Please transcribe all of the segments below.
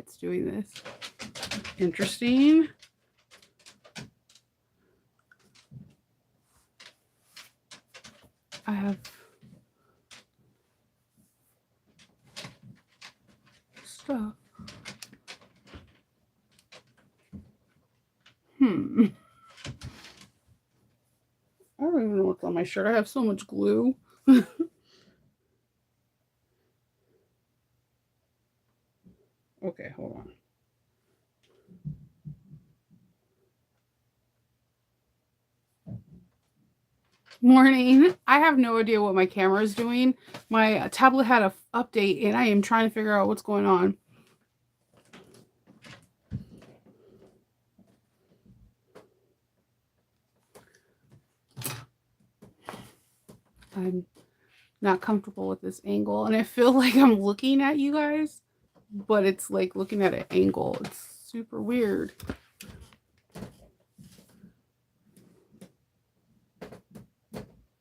it's doing this. Interesting. I have stuff. I don't even know what's on my shirt. I have so much glue. Okay, hold on. Morning. I have no idea what my camera is doing. My tablet had an update and I am trying to figure out what's going on. I'm not comfortable with this angle and I feel like I'm looking at you guys, but it's like looking at an angle. It's super weird.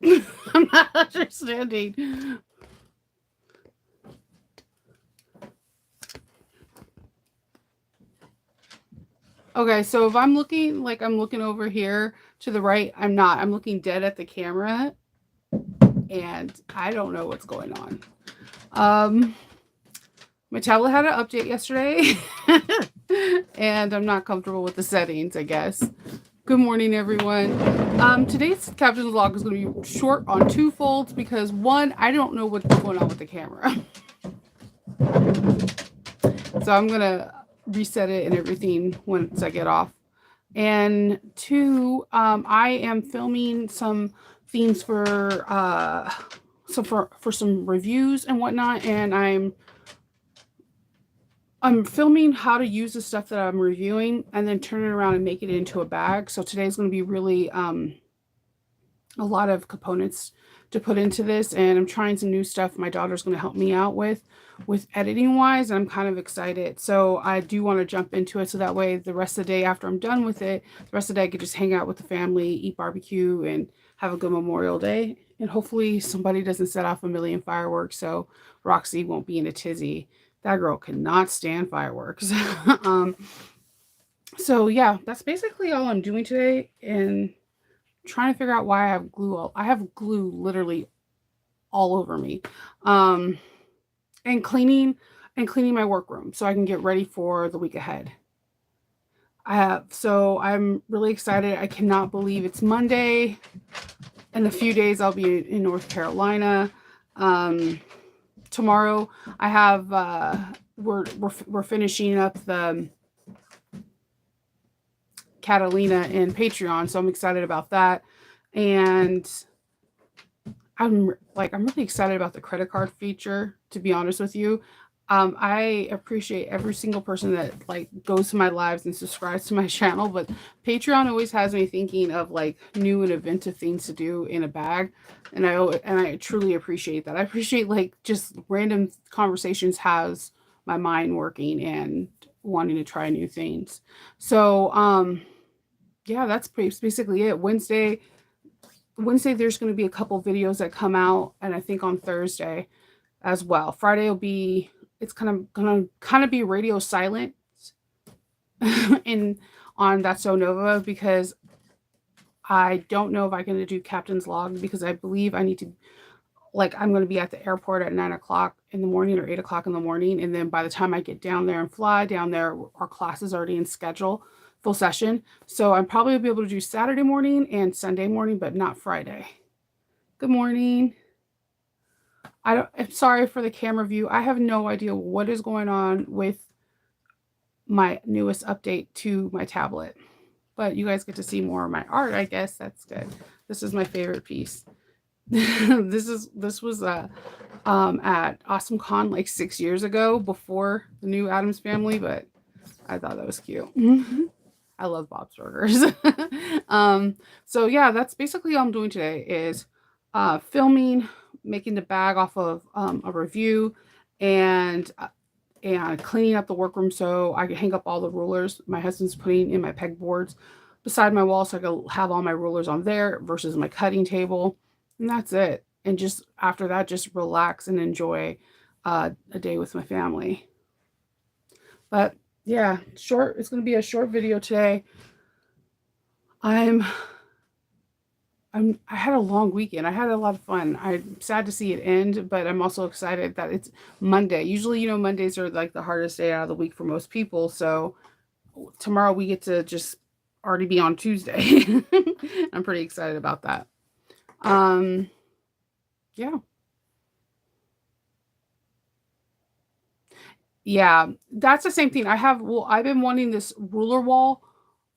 I'm not understanding. Okay, so if I'm looking like I'm looking over here to the right, I'm not. I'm looking dead at the camera and I don't know what's going on. My tablet had an update yesterday and I'm not comfortable with the settings, I guess. Good morning, everyone. Today's Captain's Vlog is going to be short on two folds because one, I don't know what's going on with the camera. So I'm going to reset it and everything once I get off. And two, I am filming some things for some reviews and whatnot, and I'm filming how to use the stuff that I'm reviewing and then turn it around and make it into a bag. So today's going to be really a lot of components to put into this, and I'm trying some new stuff my daughter's going to help me out with editing wise, and I'm kind of excited. So I do want to jump into it so that way the rest of the day after I'm done with it, the rest of the day I could just hang out with the family, eat barbecue, and have a good Memorial Day. And hopefully somebody doesn't set off a million fireworks so Roxy won't be in a tizzy. That girl cannot stand fireworks. So yeah, that's basically all I'm doing today, and trying to figure out why I have glue. I have glue literally all over me. And cleaning my workroom so I can get ready for the week ahead. So I'm really excited. I cannot believe it's Monday. In a few days I'll be in North Carolina. Tomorrow I have we're finishing up the Catalina in Patreon, so I'm excited about that. And I'm really excited about the credit card feature, to be honest with you. I appreciate every single person that like goes to my lives and subscribes to my channel, but Patreon always has me thinking of like new and inventive things to do in a bag. And I truly appreciate that. I appreciate like just random conversations has my mind working and wanting to try new things. So, yeah, that's basically it. Wednesday, there's going to be a couple videos that come out, and I think on Thursday as well. Friday will be, it's going to be radio silent on That's So Nova, because I don't know if I'm going to do Captain's Log, because I believe I need to, I'm going to be at the airport at 9 o'clock in the morning or 8 o'clock in the morning. And then by the time I get down there and fly down there, our class is already in schedule, full session. So I'm probably will be able to do Saturday morning and Sunday morning, but not Friday. Good morning. I'm sorry for the camera view. I have no idea what is going on with my newest update to my tablet, but you guys get to see more of my art. I guess that's good. This is my favorite piece. This was at AwesomeCon like 6 years ago, before the new Addams Family, but I thought that was cute. I love Bob's Burgers. So yeah, that's basically all I'm doing today is filming, making the bag off of a review, and cleaning up the workroom so I can hang up all the rulers my husband's putting in my pegboards beside my wall, so I can have all my rulers on there versus my cutting table. And that's it. And just after that, just relax and enjoy a day with my family. But yeah, short. It's going to be a short video today. I'm I had a long weekend. I had a lot of fun. I'm sad to see it end, but I'm also excited that it's Monday. Usually, Mondays are like the hardest day out of the week for most people. So tomorrow we get to just already be on Tuesday. I'm pretty excited about that. Um, yeah. Yeah, that's the same thing. I've been wanting this ruler wall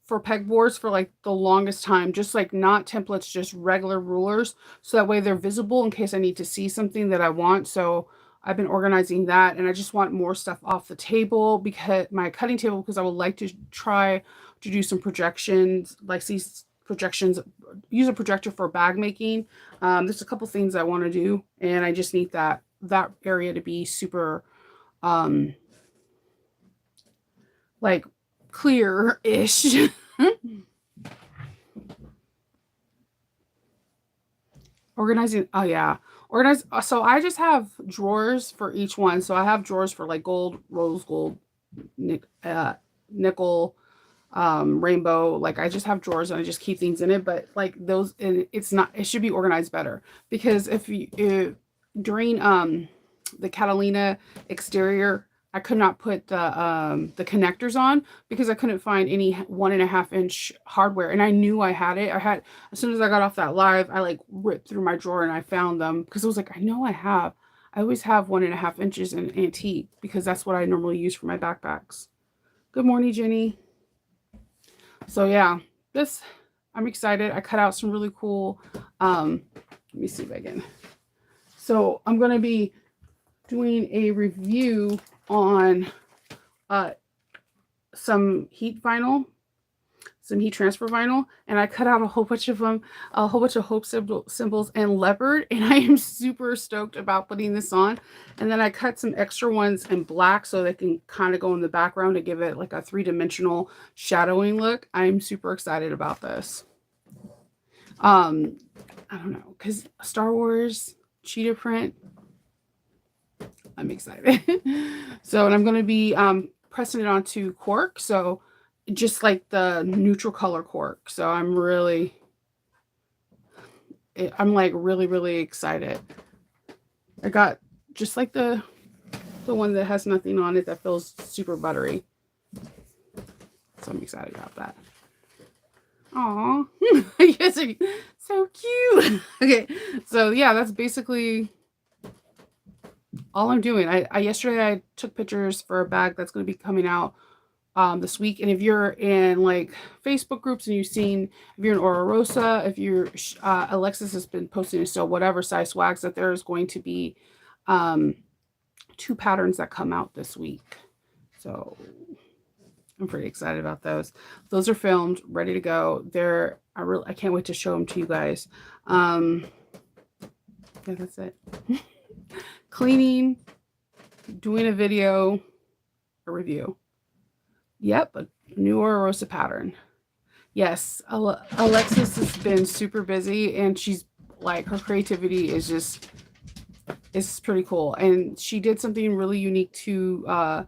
for pegboards for like the longest time, just like not templates, just regular rulers. So that way they're visible in case I need to see something that I want. So I've been organizing that, and I just want more stuff off the table, because my cutting table, because I would like to try to do some projections, like these projections, use a projector for bag making. There's a couple things I want to do, and I just need that area to be super um like clear-ish. Organizing, oh yeah. Organize So I just have drawers for each one. So I have drawers for like gold, rose gold, nickel, rainbow. Like I just have drawers and I just keep things in it. But like those, and it's not. It should be organized better, because during the Catalina exterior, I could not put the connectors on because I couldn't find any 1.5 inch hardware, and I knew I had it. I had As soon as I got off that live, I like ripped through my drawer and I found them, because I was like, I know I have. I always have 1.5 inches in antique, because that's what I normally use for my backpacks. Good morning, Jenny. So yeah, this I'm excited. I cut out some really cool. Let me see if I can. So I'm gonna be doing a review on uh, some heat vinyl, some heat transfer vinyl, and I cut out a whole bunch of them, a whole bunch of hope symbols and leopard, and I am super stoked about putting this on. And then I cut some extra ones in black so they can kind of go in the background to give it like a three-dimensional shadowing look. I'm super excited about this. Um, I don't know, because Star Wars cheetah print, I'm excited. So, and I'm going to be pressing it onto cork. So just like the neutral color cork. So I'm like really, really excited. I got just like the one that has nothing on it, that feels super buttery. So I'm excited about that. Aw, you guys are so cute. Okay, so yeah, that's basically all I'm doing. Yesterday I took pictures for a bag that's going to be coming out this week. And if you're in like Facebook groups and if you're in Ora Rosa, if you're Alexis has been posting still whatever size swags, that there's going to be um, 2 patterns that come out this week. So I'm pretty excited about those. Those are filmed, ready to go. I can't wait to show them to you guys. Yeah, that's it. Cleaning, doing a video, a review. Yep, a new Ora Rosa pattern. Yes, Alexis has been super busy, and she's like, her creativity is pretty cool. And she did something really unique to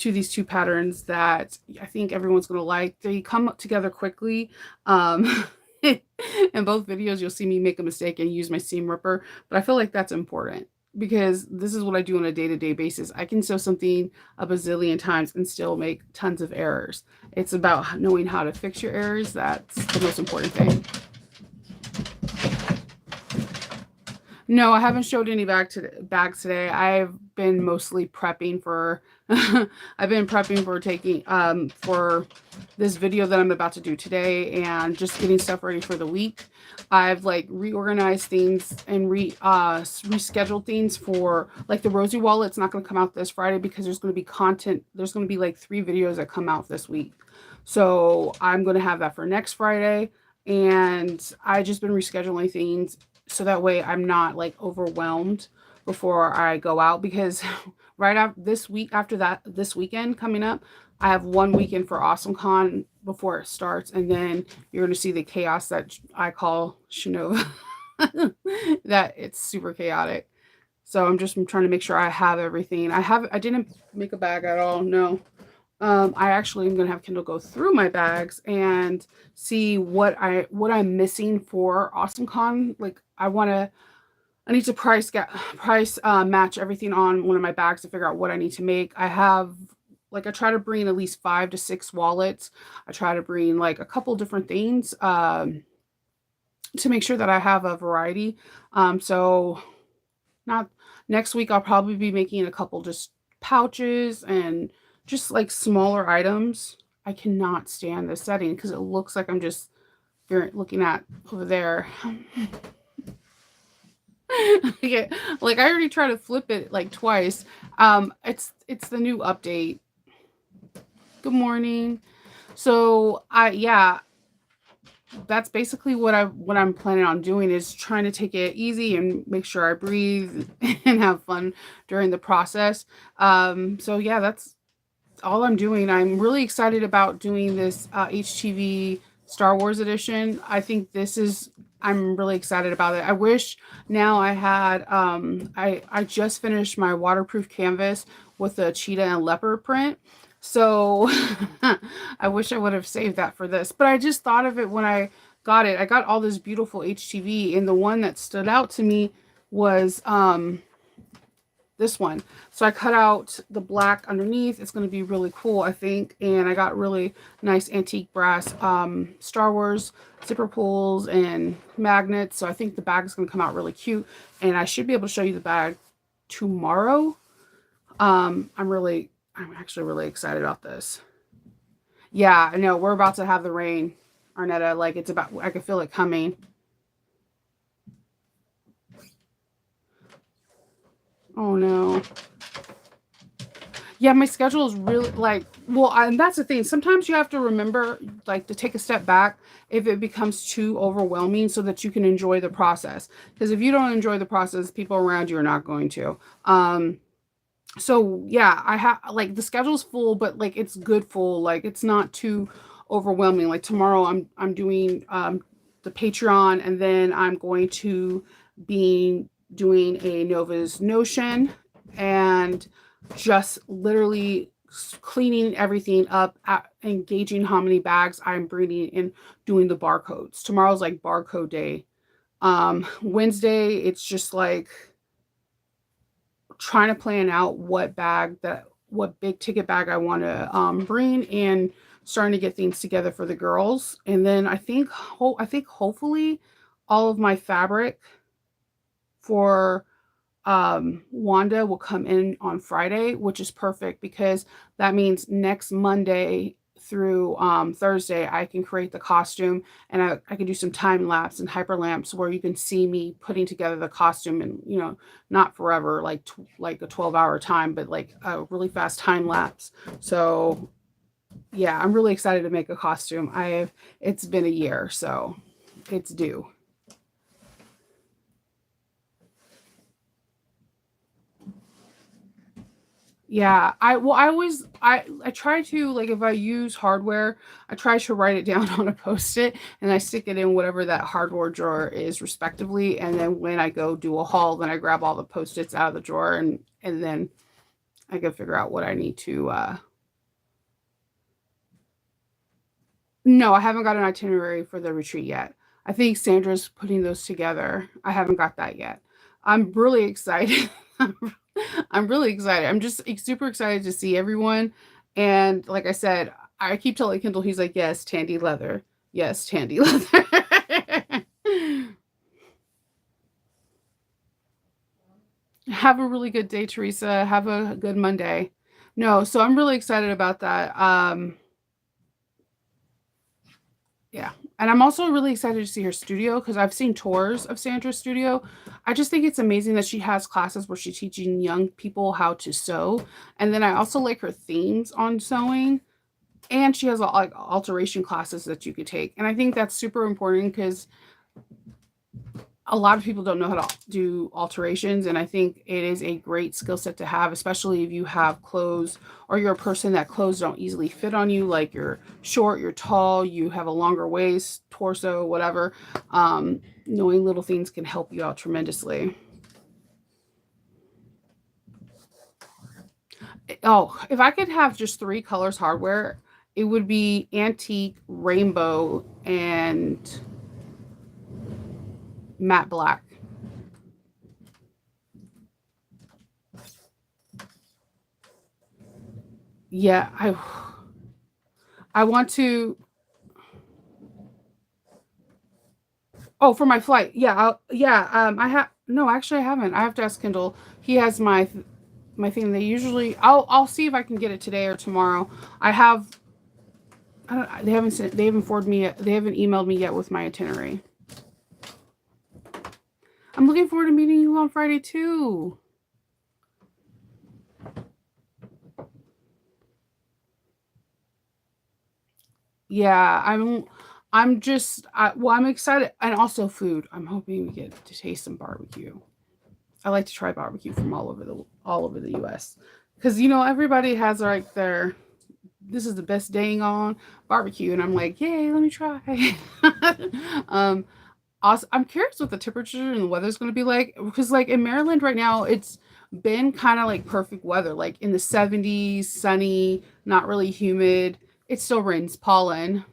these 2 patterns that I think everyone's gonna like. They come together quickly. In both videos, you'll see me make a mistake and use my seam ripper, but I feel like that's important, because this is what I do on a day-to-day basis. I can sew something a bazillion times and still make tons of errors. It's about knowing how to fix your errors. That's the most important thing. No, I haven't showed any bags today. I've been mostly prepping for I've been prepping for taking for this video that I'm about to do today, and just getting stuff ready for the week. I've like reorganized things and rescheduled things for like the Rosie wallet. It's not going to come out this Friday because there's going to be content. There's going to be like 3 videos that come out this week. So I'm going to have that for next Friday. And I just been rescheduling things so that way I'm not like overwhelmed before I go out, because right after this weekend coming up, I have 1 weekend for AwesomeCon before it starts, and then you're going to see the chaos that I call Shinova. That it's super chaotic. So I'm trying to make sure I have everything. I didn't make a bag at all. No. I actually am gonna have Kendall go through my bags and see what I'm missing for AwesomeCon. Like I need to price match everything on one of my bags to figure out what I need to make. I try to bring at least 5 to 6 wallets. I try to bring like a couple different things to make sure that I have a variety. So not next week I'll probably be making a couple just pouches and just like smaller items. I cannot stand this setting because it looks like I'm just looking at over there. Yeah, like I already tried to flip it like twice. It's the new update. Good morning. So I yeah, that's basically what I'm planning on doing is trying to take it easy and make sure I breathe and have fun during the process. So yeah, that's all I'm doing. I'm really excited about doing this HTV Star Wars edition. I'm really excited about it. I wish now I had I just finished my waterproof canvas with a cheetah and leopard print. So I wish I would have saved that for this. But I just thought of it when I got it. I got all this beautiful HTV and the one that stood out to me was this one. So I cut out the black underneath. It's going to be really cool, I think. And I got really nice antique brass Star Wars zipper pulls and magnets. So I think the bag is going to come out really cute. And I should be able to show you the bag tomorrow. I'm actually really excited about this. Yeah, I know. We're about to have the rain, Arnetta. Like I can feel it coming. Oh no. Yeah, my schedule is really like, well, and that's the thing. Sometimes you have to remember, like, to take a step back if it becomes too overwhelming so that you can enjoy the process. Because if you don't enjoy the process, people around you are not going to. So yeah, I have like the schedule's full, but like it's good full. Like it's not too overwhelming. Like tomorrow I'm doing the Patreon and then I'm going to be doing a Nova's Notion and just literally cleaning everything up, engaging how many bags I'm bringing and doing the barcodes. Tomorrow's like barcode day. Wednesday, it's just like trying to plan out what big ticket bag I want to bring and starting to get things together for the girls. And then I think hopefully all of my fabric for Wanda will come in on Friday, which is perfect because that means next Monday through Thursday, I can create the costume and I can do some time lapse and hyperlapse where you can see me putting together the costume and, not forever, like a 12-hour time, but like a really fast time lapse. So yeah, I'm really excited to make a costume. It's been a year, so it's due. Yeah, I try to like if I use hardware, I try to write it down on a post-it and I stick it in whatever that hardware drawer is respectively. And then when I go do a haul, then I grab all the post-its out of the drawer and then I can figure out what I need to No, I haven't got an itinerary for the retreat yet. I think Sandra's putting those together. I haven't got that yet. I'm really excited. I'm really excited. I'm just super excited to see everyone. And like I said, I keep telling Kindle, he's like, yes, Tandy leather. Yes, Tandy leather. Have a really good day, Teresa. Have a good Monday. No, so I'm really excited about that. Yeah. And I'm also really excited to see her studio because I've seen tours of Sandra's studio. I just think it's amazing that she has classes where she's teaching young people how to sew. And then I also like her themes on sewing. And she has like alteration classes that you could take. And I think that's super important because a lot of people don't know how to do alterations. And I think it is a great skill set to have, especially if you have clothes or you're a person that clothes don't easily fit on you, like you're short, you're tall, you have a longer waist, torso, whatever. Knowing little things can help you out tremendously. Oh, if I could have just 3 colors hardware, it would be antique, rainbow, and matte black. Yeah, I want to. Oh, for my flight. Yeah, yeah, I have no, actually I haven't. I have to ask Kindle. He has my thing. They usually I'll see if I can get it today or tomorrow. I have I don't, they haven't forwarded me they haven't emailed me yet with my itinerary. I'm looking forward to meeting you on Friday too. Yeah, I'm just well, I'm excited, and also food. I'm hoping we get to taste some barbecue. I like to try barbecue from all over the US. Cuz everybody has like their this is the best dang on barbecue, and I'm like, "Yay, let me try." um Also, I'm curious what the temperature and the weather's going to be like because, like, in Maryland right now, it's been kind of like perfect weather, like in the 70s, sunny, not really humid. It still rains pollen,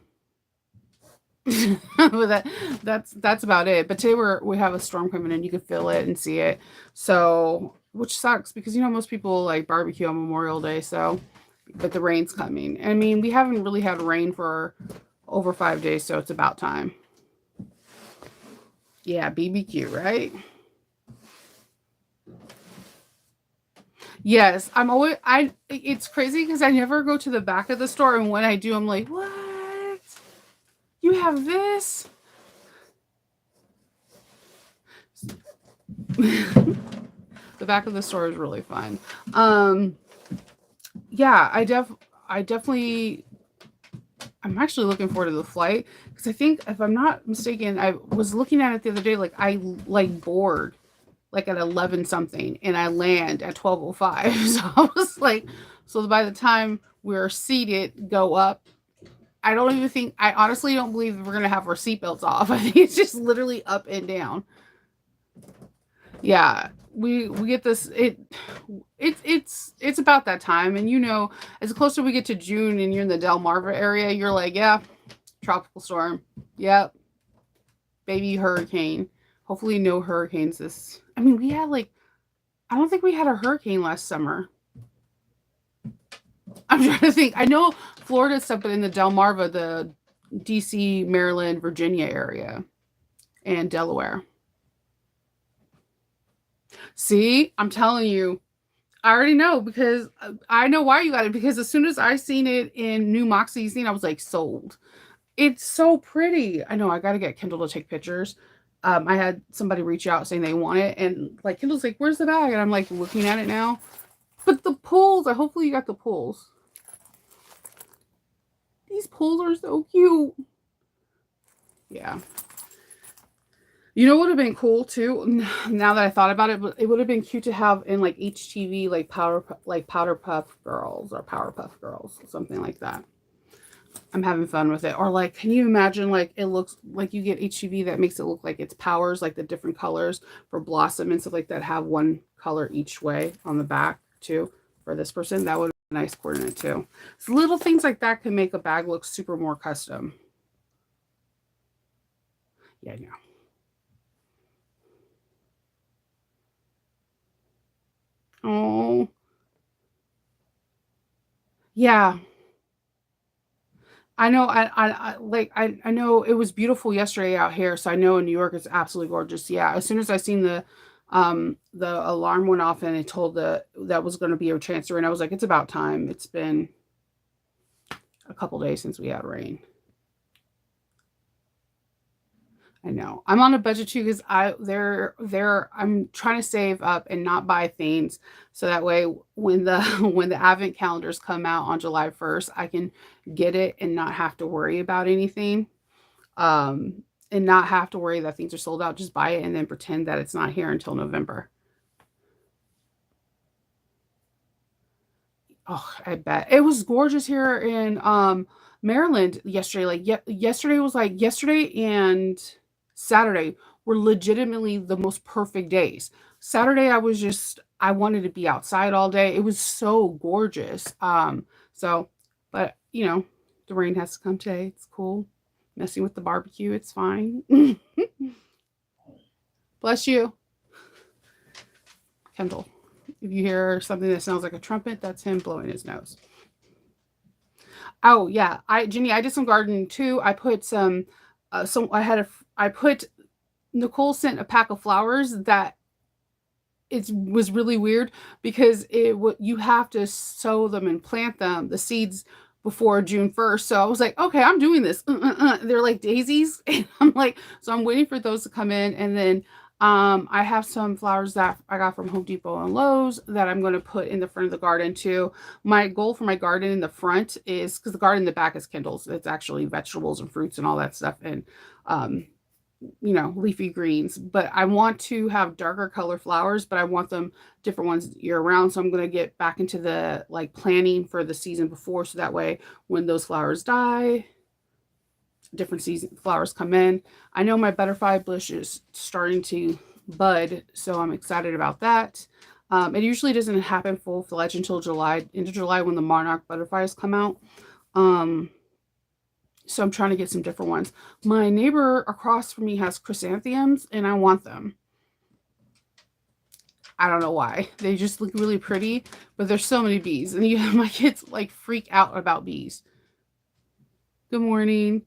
but that's about it. But today we have a storm coming in. You can feel it and see it, so which sucks because most people like barbecue on Memorial Day. So, but the rain's coming. I mean, we haven't really had rain for over 5 days, so it's about time. Yeah, BBQ, right? Yes, I'm always I it's crazy because I never go to the back of the store, and when I do, I'm like, "What? You have this?" The back of the store is really fun. Um, yeah, I definitely I'm actually looking forward to the flight because I think if I'm not mistaken, I was looking at it the other day, like I like board like at 11 something and I land at 12:05. So I was like, so by the time we're seated, go up, I honestly don't believe we're gonna have our seatbelts off. I think it's just literally up and down. Yeah. We get this it's about that time, and as closer we get to June and you're in the Delmarva area, you're like, yeah, tropical storm. Yep, baby hurricane. Hopefully no hurricanes this. I mean, we had like I don't think we had a hurricane last summer. I'm trying to think. I know Florida's stuff, but in the Delmarva, the DC, Maryland, Virginia area, and Delaware. See, I'm telling you, I already know because I know why you got it. Because as soon as I seen it in New Moxie scene, I was like sold. It's so pretty. I know I got to get Kindle to take pictures. I had somebody reach out saying they want it, and like Kindle's like, "Where's the bag?" And I'm like looking at it now. But the pools, I hopefully you got the pools. These pools are so cute. Yeah. You know what would have been cool too? Now that I thought about it, but it would have been cute to have in like HTV like Powder Puff Girls or Powerpuff Girls, something like that. I'm having fun with it. Or like, can you imagine like it looks like you get HTV that makes it look like it's powers, like the different colors for Blossom and stuff like that have one color each way on the back too for this person. That would be a nice coordinate too. So little things like that can make a bag look super more custom. Yeah, yeah. Oh, yeah. I know I know it was beautiful yesterday out here, so I know in New York it's absolutely gorgeous. Yeah, as soon as I seen the alarm went off and it told that was going to be a chance to rain, I was like, it's about time. It's been a couple days since we had rain. I know. I'm on a budget too because I'm trying to save up and not buy things so that way when the when the advent calendars come out on July 1st, I can get it and not have to worry about anything. And not have to worry that things are sold out. Just buy it and then pretend that it's not here until November. Oh, I bet it was gorgeous here in Maryland yesterday. Like yesterday was like yesterday and Saturday were legitimately the most perfect days. Saturday I was just I wanted to be outside all day. It was so gorgeous. So, but you know, the rain has to come today. It's cool. Messing with the barbecue, it's fine. Bless you, Kendall. If you hear something that sounds like a trumpet, that's him blowing his nose. Oh yeah, Jenny, I did some gardening too. I put some, I put Nicole sent a pack of flowers that it was really weird because you have to sow them and plant them, the seeds, before June 1st. So I was like, okay, I'm doing this. They're like daisies. And I'm like, so I'm waiting for those to come in. And then I have some flowers that I got from Home Depot and Lowe's that I'm going to put in the front of the garden too. My goal for my garden in the front is, because the garden in the back is Kindle's. It's actually vegetables and fruits and all that stuff. And um, leafy greens, but I want to have darker color flowers, but I want them different ones year round. So I'm going to get back into the like planning for the season before. So that way, when those flowers die, different season flowers come in. I know my butterfly bush is starting to bud, so I'm excited about that. It usually doesn't happen full fledged until into July when the monarch butterflies come out. So I'm trying to get some different ones. My neighbor across from me has chrysanthemums, and I want them. I don't know why. They just look really pretty, but there's so many bees. And my kids like freak out about bees. Good morning.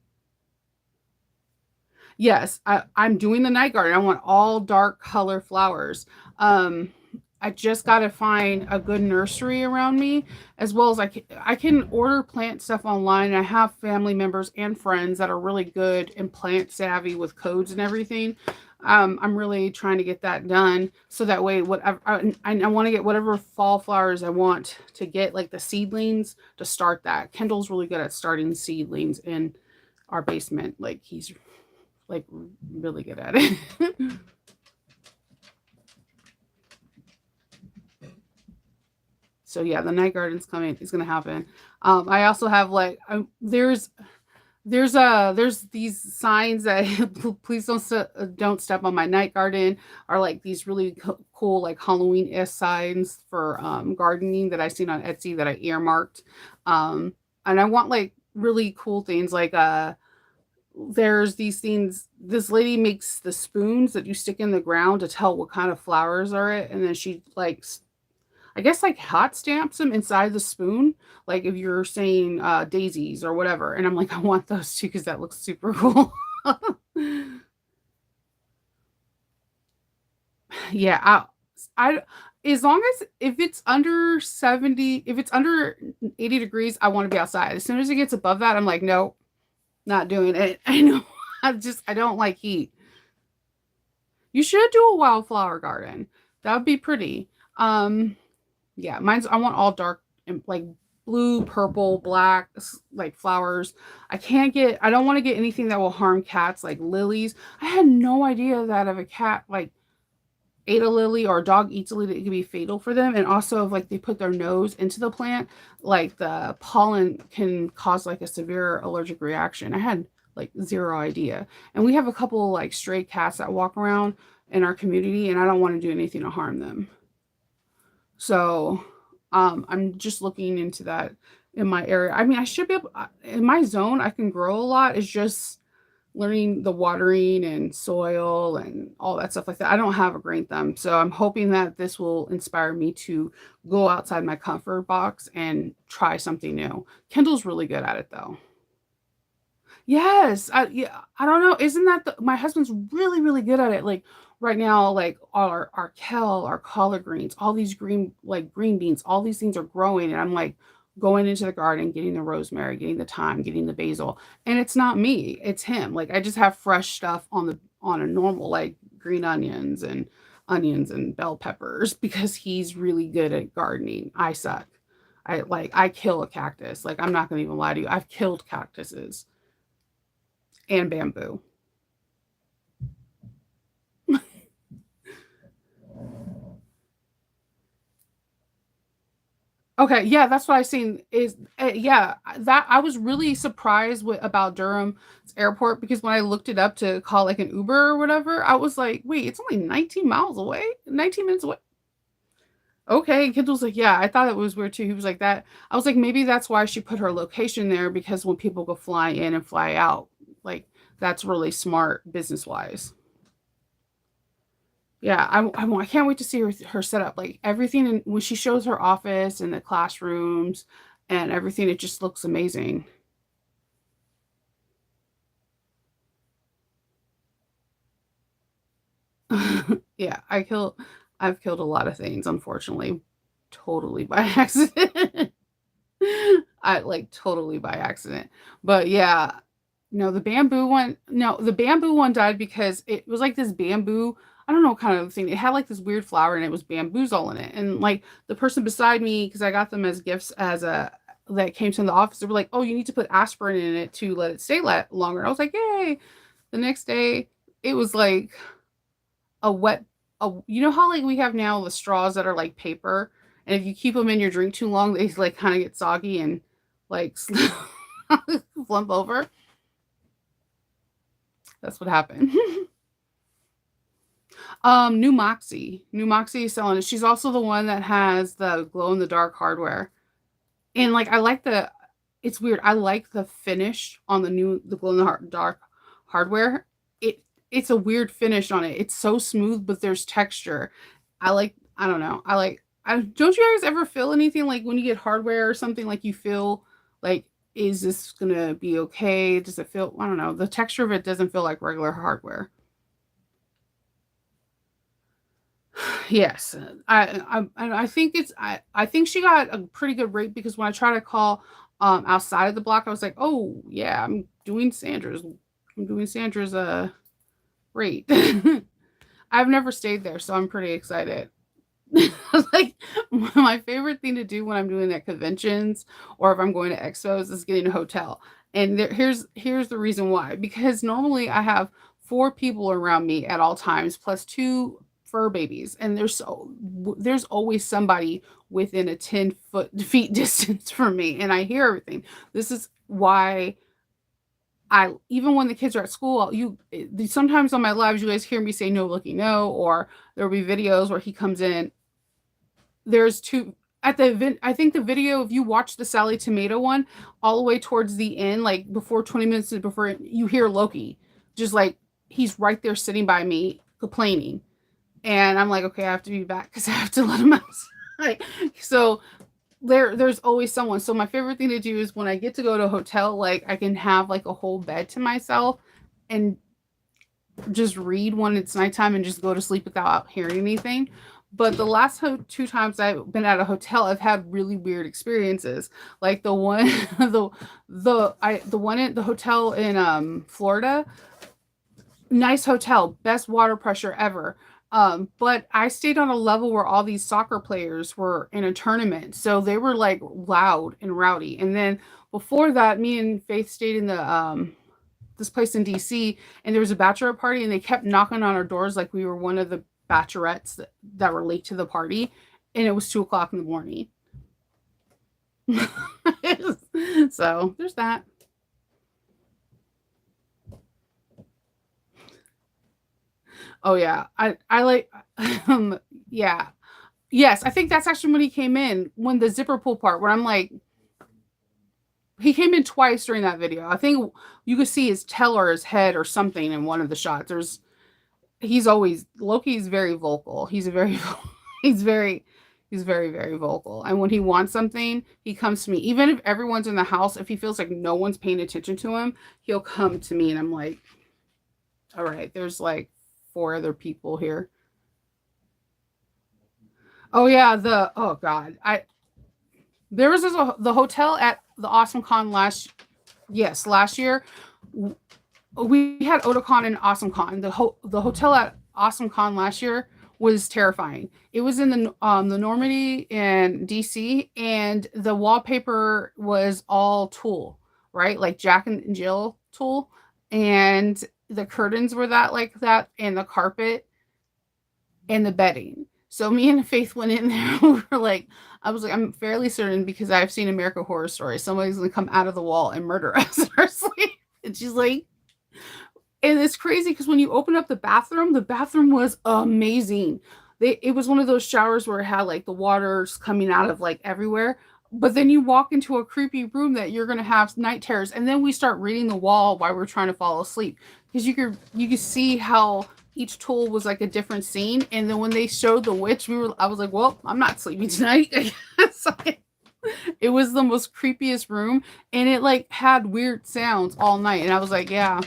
Yes, I'm doing the night garden. I want all dark color flowers. I just got to find a good nursery around me, as well as I can order plant stuff online. I have family members and friends that are really good and plant savvy with codes and everything. I'm really trying to get that done so that way, whatever I want to get whatever fall flowers I want to get, like the seedlings, to start that. Kendall's really good at starting seedlings in our basement. Like he's like really good at it. So yeah, the night garden's coming. It's gonna happen. I also have like there's these signs that please don't step on my night garden, are like these really cool like Halloween-ish signs for gardening that I seen on Etsy that I earmarked. And I want like really cool things like there's these things. This lady makes the spoons that you stick in the ground to tell what kind of flowers are it, and then she like I guess like hot stamps them inside the spoon, like if you're saying daisies or whatever. And I'm like, I want those too because that looks super cool. Yeah, I as long as if it's under 70, if it's under 80 degrees, I want to be outside. As soon as it gets above that, I'm like, no, not doing it. I know. I don't like heat. You should do a wildflower garden. That would be pretty. Yeah, I want all dark and like blue, purple, black, like flowers. I don't want to get anything that will harm cats, like lilies. I had no idea that if a cat like ate a lily or a dog eats a lily, it could be fatal for them. And also if like they put their nose into the plant, like the pollen can cause like a severe allergic reaction. I had like zero idea. And we have a couple like stray cats that walk around in our community, and I don't want to do anything to harm them. So I'm just looking into that in my area. I mean, I should be able, in my zone, I can grow a lot. It's just learning the watering and soil and all that stuff like that. I don't have a green thumb. So I'm hoping that this will inspire me to go outside my comfort box and try something new. Kendall's really good at it though. Yes, yeah, I don't know. Isn't that my husband's really, really good at it. Like right now, like our kale, our collard greens, all these green like green beans, all these things are growing, and I'm like going into the garden, getting the rosemary, getting the thyme, getting the basil, and it's not me, it's him. Like I just have fresh stuff on a normal like green onions and bell peppers because he's really good at gardening. I suck. I kill a cactus. Like I'm not gonna even lie to you. I've killed cactuses and bamboo. Okay, yeah, that's what I seen is yeah, that I was really surprised about Durham's airport because when I looked it up to call like an Uber or whatever, I was like, wait, it's only 19 miles away, 19 minutes away. Okay. Kid was like, yeah, I thought it was weird too. He was like that. I was like, maybe that's why she put her location there because when people go fly in and fly out, like that's really smart business wise. Yeah, I can't wait to see her setup. Like everything when she shows her office and the classrooms and everything, it just looks amazing. Yeah, I've killed a lot of things, unfortunately, totally by accident. I like totally by accident. But yeah, no, the bamboo one died because it was like this bamboo, I don't know kind of thing. It had like this weird flower and it was bamboos all in it. And like the person beside me, because I got them as gifts as a that came to the office, they were like, "Oh, you need to put aspirin in it to let it stay longer." I was like, "Yay!" The next day, it was like a wet you know how like we have now the straws that are like paper, and if you keep them in your drink too long, they like kind of get soggy and like flump over. That's what happened. New Moxie is selling it. She's also the one that has the glow in the dark hardware, and like I like the. It's weird. I like the finish on the glow in the dark hardware. It's a weird finish on it. It's so smooth, but there's texture. I like. I don't know. I like. Don't you guys ever feel anything like when you get hardware or something like you feel like is this gonna be okay? Does it feel? I don't know. The texture of it doesn't feel like regular hardware. Yes, I think I think she got a pretty good rate because when I try to call outside of the block, I was like, oh yeah, I'm doing Sandra's rate. I've never stayed there, so I'm pretty excited. Like my favorite thing to do when I'm doing at conventions or if I'm going to expos is getting a hotel. And here's the reason why. Because normally I have four people around me at all times, plus two fur babies, and there's always somebody within a 10 feet distance from me, and I hear everything. This is why I even when the kids are at school, sometimes on my lives you guys hear me say no looking no, or there'll be videos where he comes in there's two at the event. I think the video, if you watch the Sally Tomato one, all the way towards the end, like before 20 minutes before you hear Loki, just like he's right there sitting by me complaining. And I'm like, okay, I have to be back because I have to let him outside. So there's always someone. So my favorite thing to do is when I get to go to a hotel, like I can have like a whole bed to myself and just read when it's nighttime and just go to sleep without hearing anything. But the last two times I've been at a hotel, I've had really weird experiences. Like the one, the one at the hotel in Florida, nice hotel, best water pressure ever. But I stayed on a level where all these soccer players were in a tournament, so they were like loud and rowdy. And then before that, me and Faith stayed in the this place in DC, and there was a bachelorette party, and they kept knocking on our doors like we were one of the bachelorettes that were late to the party, and it was 2 o'clock in the morning. So there's that. Oh yeah, I like yeah. Yes, I think that's actually when he came in when the zipper pull part where I'm like he came in twice during that video. I think you could see his tail or his head or something in one of the shots. He's always Loki is very vocal. He's very he's very vocal. And when he wants something, he comes to me. Even if everyone's in the house, if he feels like no one's paying attention to him, he'll come to me and I'm like, all right, there's like four other people here. Oh yeah, oh god. I there was the hotel at the Awesome Con last year. We had Otakon and Awesome Con. The hotel at Awesome Con last year was terrifying. It was in the Normandy in DC, and the wallpaper was all tulle, right? Like Jack and Jill tulle, and the curtains were that, and the carpet and the bedding. So me and Faith went in there. We were like, I was like, I'm fairly certain because I've seen American Horror Story. Somebody's gonna come out of the wall and murder us in our sleep. And she's like, and it's crazy because when you open up the bathroom was amazing. it was one of those showers where it had like the waters coming out of like everywhere. But then you walk into a creepy room that you're gonna have night terrors, and then we start reading the wall while we're trying to fall asleep because you could see how each tool was like a different scene, and then when they showed the witch, I was like, well, I'm not sleeping tonight. So it was the most creepiest room, and it like had weird sounds all night, and I was like, yeah,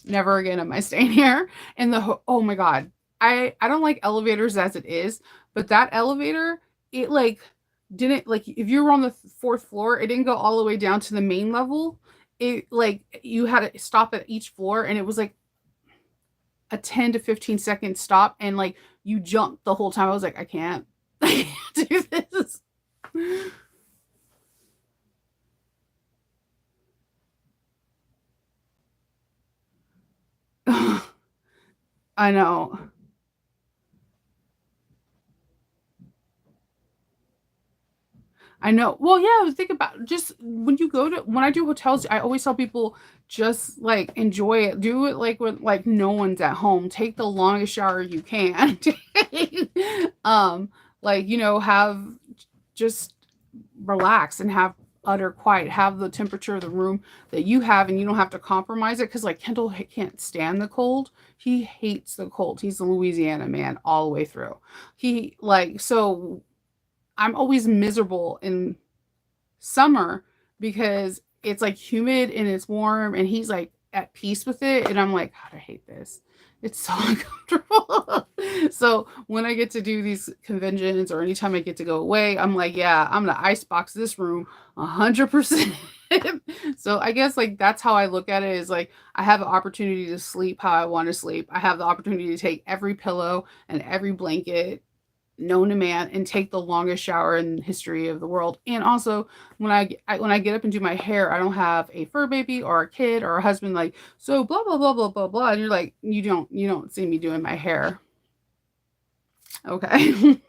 never again am I staying here. And oh my god, I don't like elevators as it is, but that elevator, it like didn't like if you were on the fourth floor, it didn't go all the way down to the main level. It like you had to stop at each floor, and it was like a 10 to 15-second stop, and like you jumped the whole time. I was like, I can't, I can't do this. I know. I know. Well, yeah, think about just when I do hotels, I always tell people just like enjoy it. Do it like when like no one's at home. Take the longest shower you can. um, like, have just relax and have utter quiet. Have the temperature of the room that you have, and you don't have to compromise it because like Kendall can't stand the cold. He hates the cold. He's a Louisiana man all the way through. He like so I'm always miserable in summer because it's like humid and it's warm, and he's like at peace with it, and I'm like, God, I hate this. It's so uncomfortable. So when I get to do these conventions or anytime I get to go away, I'm like, yeah, I'm gonna icebox this room 100%. So I guess like that's how I look at it, is like I have the opportunity to sleep how I want to sleep. I have the opportunity to take every pillow and every blanket known to man and take the longest shower in the history of the world. And also, when I get up and do my hair, I don't have a fur baby or a kid or a husband like, so blah blah blah blah blah blah. And you're like, you don't see me doing my hair. Okay.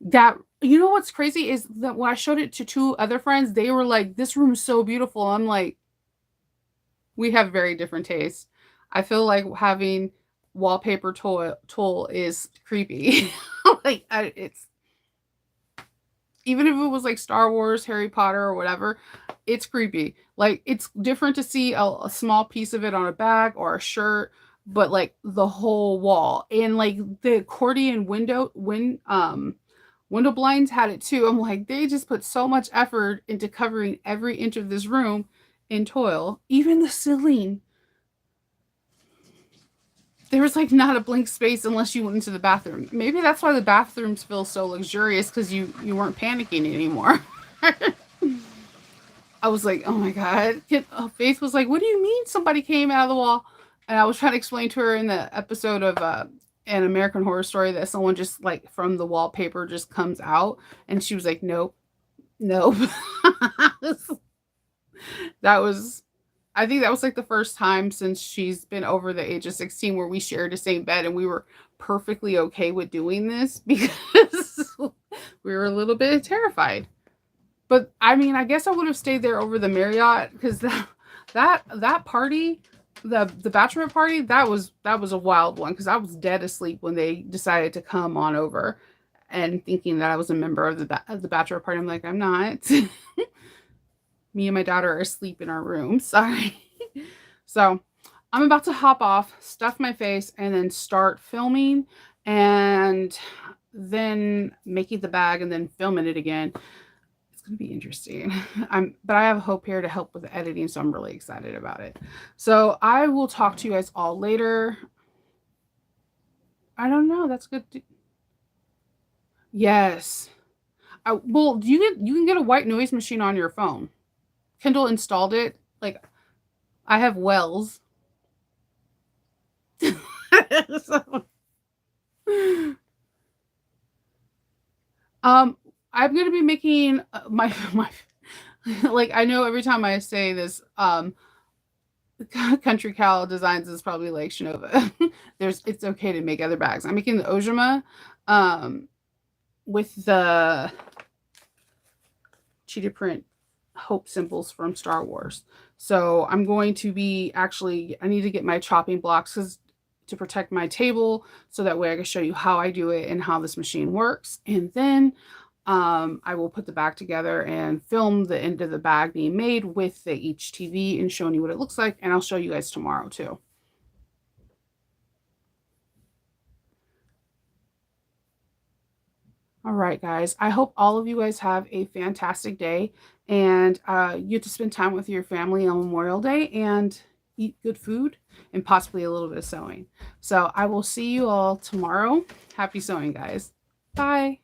That you know what's crazy is that when I showed it to two other friends, they were like, "This room's so beautiful." I'm like, we have very different tastes. I feel like having wallpaper tool is creepy. Like it's even if it was like Star Wars, Harry Potter, or whatever, it's creepy. Like it's different to see a small piece of it on a bag or a shirt, but like the whole wall and like the accordion window blinds had it too. I'm like, they just put so much effort into covering every inch of this room in toil. Even the ceiling, there was like not a blank space unless you went into the bathroom. Maybe that's why the bathrooms feel so luxurious, because you weren't panicking anymore. I was like, oh my god. Faith was like, what do you mean somebody came out of the wall? And I was trying to explain to her in the episode of an American Horror Story that someone just like from the wallpaper just comes out, and she was like, nope, nope. That was I think that was like the first time since she's been over the age of 16 where we shared the same bed, and we were perfectly okay with doing this because we were a little bit terrified. But I mean, I guess I would have stayed there over the Marriott because that party, the bachelorette party, that was a wild one because I was dead asleep when they decided to come on over, and thinking that I was a member of the bachelor party. I'm like, I'm not. Me and my daughter are asleep in our room. Sorry. So I'm about to hop off, stuff my face, and then start filming, and then making the bag, and then filming it again. It's gonna be interesting. But I have Hope here to help with the editing, so I'm really excited about it. So I will talk to you guys all later. I don't know. That's good. Yes. Well, you can get a white noise machine on your phone. Kindle installed it. Like I have Wells. So, I'm gonna be making my like I know every time I say this, Country Cow Designs is probably like Shinova. It's okay to make other bags. I'm making the Ojima, with the cheetah print hope symbols from Star Wars. So I'm going to be actually, I need to get my chopping blocks to protect my table so that way I can show you how I do it and how this machine works. And then I will put the bag together and film the end of the bag being made with the HTV and showing you what it looks like. And I'll show you guys tomorrow too. All right, guys. I hope all of you guys have a fantastic day and you get to spend time with your family on Memorial Day and eat good food and possibly a little bit of sewing. So I will see you all tomorrow. Happy sewing, guys. Bye.